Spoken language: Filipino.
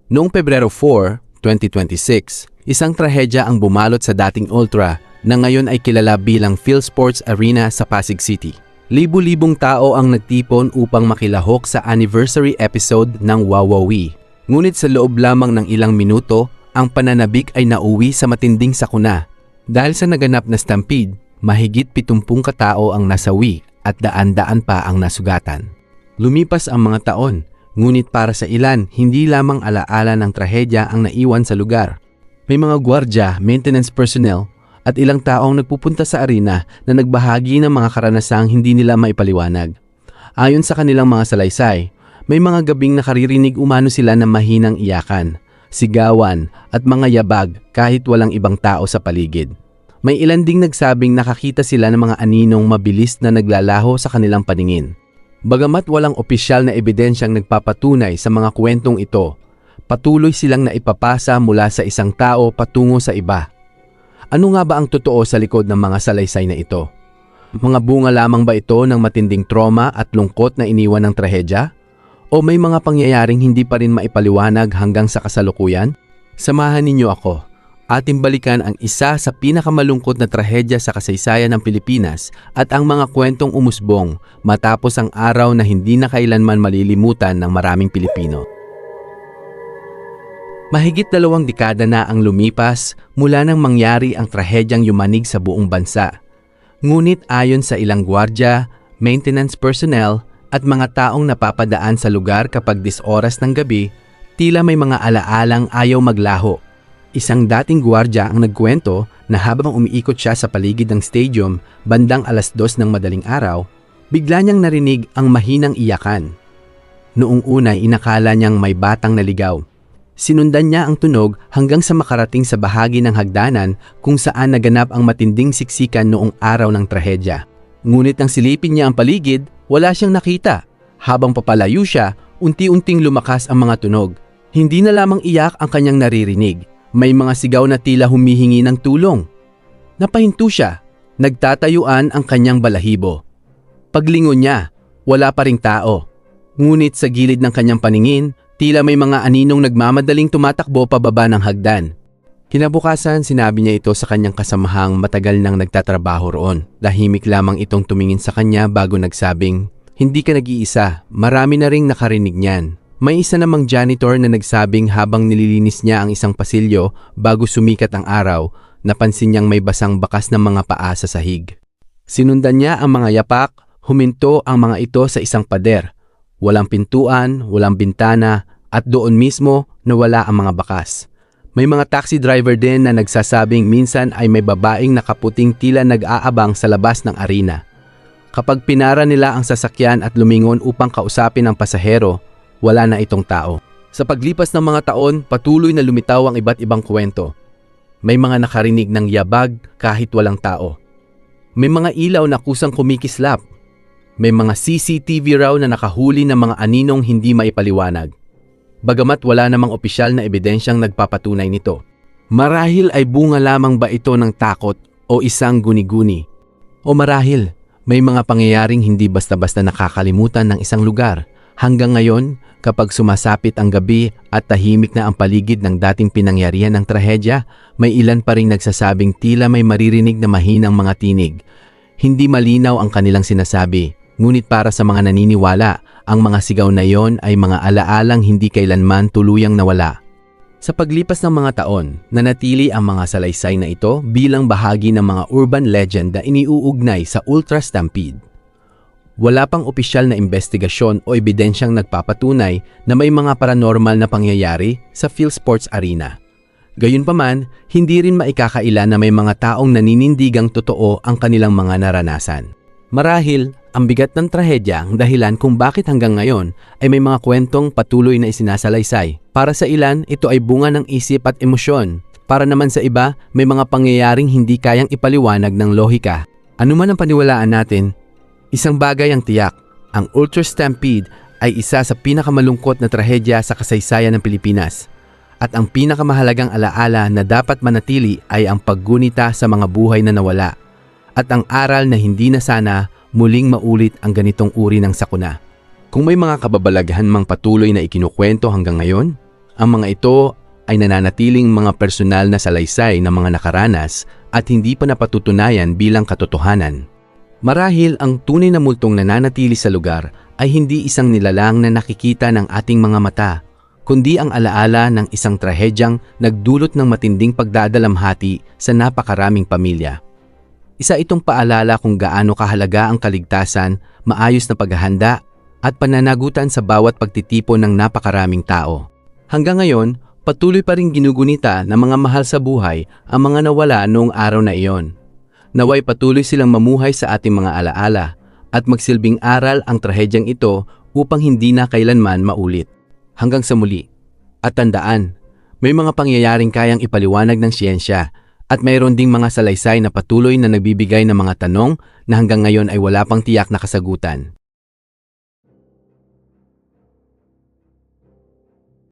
Noong Pebrero 4, 2026, isang trahedya ang bumalot sa dating Ultra na ngayon ay kilala bilang PhilSports Arena sa Pasig City. Libu-libong tao ang nagtipon upang makilahok sa anniversary episode ng Wawawi. Ngunit sa loob lamang ng ilang minuto, ang pananabik ay nauwi sa matinding sakuna. Dahil sa naganap na stampede, mahigit 70 katao ang nasawi at daan-daan pa ang nasugatan. Lumipas ang mga taon, ngunit para sa ilan, hindi lamang alaala ng trahedya ang naiwan sa lugar. May mga gwardya, maintenance personnel, at ilang taong nagpupunta sa arena na nagbahagi ng mga karanasang hindi nila maipaliwanag. Ayon sa kanilang mga salaysay, may mga gabing nakaririnig umano sila ng mahinang iyakan, sigawan at mga yabag kahit walang ibang tao sa paligid. May ilan ding nagsabing nakakita sila ng mga aninong mabilis na naglalaho sa kanilang paningin. Bagamat walang opisyal na ebidensyang nagpapatunay sa mga kwentong ito, patuloy silang naipapasa mula sa isang tao patungo sa iba. Ano nga ba ang totoo sa likod ng mga salaysay na ito? Mga bunga lamang ba ito ng matinding trauma at lungkot na iniwan ng trahedya? O may mga pangyayaring hindi pa rin maipaliwanag hanggang sa kasalukuyan? Samahan ninyo ako. Ating balikan ang isa sa pinakamalungkot na trahedya sa kasaysayan ng Pilipinas at ang mga kwentong umusbong matapos ang araw na hindi na kailanman malilimutan ng maraming Pilipino. Mahigit 2 dekada na ang lumipas mula nang mangyari ang trahedyang yumanig sa buong bansa. Ngunit ayon sa ilang gwardya, maintenance personnel at mga taong napapadaan sa lugar kapag 10 oras ng gabi, tila may mga alaalang ayaw maglaho. Isang dating gwardya ang nagkwento na habang umiikot siya sa paligid ng stadium bandang 2:00 ng madaling araw, bigla niyang narinig ang mahinang iyakan. Noong una inakala niyang may batang naligaw. Sinundan niya ang tunog hanggang sa makarating sa bahagi ng hagdanan kung saan naganap ang matinding siksikan noong araw ng trahedya. Ngunit nang silipin niya ang paligid, wala siyang nakita. Habang papalayo siya, unti-unting lumakas ang mga tunog. Hindi na lamang iyak ang kanyang naririnig. May mga sigaw na tila humihingi ng tulong. Napahinto siya. Nagtatayuan ang kanyang balahibo. Paglingon niya, wala pa ring tao. Ngunit sa gilid ng kanyang paningin, tila may mga aninong nagmamadaling tumatakbo pababa ng hagdan. Kinabukasan, sinabi niya ito sa kanyang kasamahang matagal nang nagtatrabaho roon. Tahimik lamang itong tumingin sa kanya bago nagsabing, "Hindi ka nag-iisa, marami na ring nakarinig niyan." May isa namang janitor na nagsabing habang nililinis niya ang isang pasilyo bago sumikat ang araw, napansin niyang may basang bakas ng mga paa sa sahig. Sinundan niya ang mga yapak, huminto ang mga ito sa isang pader. Walang pintuan, walang bintana, at doon mismo nawala ang mga bakas. May mga taxi driver din na nagsasabing minsan ay may babaeng nakaputing tila nag-aabang sa labas ng arena. Kapag pinara nila ang sasakyan at lumingon upang kausapin ang pasahero, wala na itong tao. Sa paglipas ng mga taon, patuloy na lumitaw ang iba't ibang kwento. May mga nakarinig ng yabag kahit walang tao. May mga ilaw na kusang kumikislap. May mga CCTV raw na nakahuli ng mga aninong hindi maipaliwanag. Bagamat wala namang opisyal na ebidensyang nagpapatunay nito. Marahil ay bunga lamang ba ito ng takot o isang guni-guni? O marahil, may mga pangyayaring hindi basta-basta nakakalimutan ng isang lugar. Hanggang ngayon, kapag sumasapit ang gabi at tahimik na ang paligid ng dating pinangyarihan ng trahedya, may ilan pa ring nagsasabing tila may maririnig na mahinang mga tinig. Hindi malinaw ang kanilang sinasabi, ngunit para sa mga naniniwala, ang mga sigaw na yon ay mga alaalang hindi kailanman tuluyang nawala. Sa paglipas ng mga taon, nanatili ang mga salaysay na ito bilang bahagi ng mga urban legend na iniuugnay sa Ultra Stampede. Wala pang opisyal na investigasyon o ebidensyang nagpapatunay na may mga paranormal na pangyayari sa PhilSports Arena. Gayunpaman, hindi rin maikakaila na may mga taong naninindigang totoo ang kanilang mga naranasan. Marahil, ang bigat ng trahedya ang dahilan kung bakit hanggang ngayon ay may mga kwentong patuloy na isinasalaysay. Para sa ilan, ito ay bunga ng isip at emosyon. Para naman sa iba, may mga pangyayaring hindi kayang ipaliwanag ng lohika. Ano man ang paniwalaan natin, isang bagay ang tiyak, ang Ultra Stampede ay isa sa pinakamalungkot na trahedya sa kasaysayan ng Pilipinas. At ang pinakamahalagang alaala na dapat manatili ay ang paggunita sa mga buhay na nawala. At ang aral na hindi na sana muling maulit ang ganitong uri ng sakuna. Kung may mga kababalaghan mang patuloy na ikinukwento hanggang ngayon, Ang mga ito ay nananatiling mga personal na salaysay ng mga nakaranas at hindi pa napatutunayan bilang katotohanan. Marahil ang tunay na multong nananatili sa lugar ay hindi isang nilalang na nakikita ng ating mga mata, kundi ang alaala ng isang trahedyang nagdulot ng matinding pagdadalamhati sa napakaraming pamilya. Isa itong paalala kung gaano kahalaga ang kaligtasan, maayos na paghahanda at pananagutan sa bawat pagtitipon ng napakaraming tao. Hanggang ngayon, patuloy pa rin ginugunita ng mga mahal sa buhay ang mga nawala noong araw na iyon. Naway patuloy silang mamuhay sa ating mga alaala at magsilbing aral ang trahedyang ito upang hindi na kailanman maulit. Hanggang sa muli. At tandaan, may mga pangyayaring kayang ipaliwanag ng siyensya at mayroon ding mga salaysay na patuloy na nagbibigay ng mga tanong na hanggang ngayon ay wala pang tiyak na kasagutan.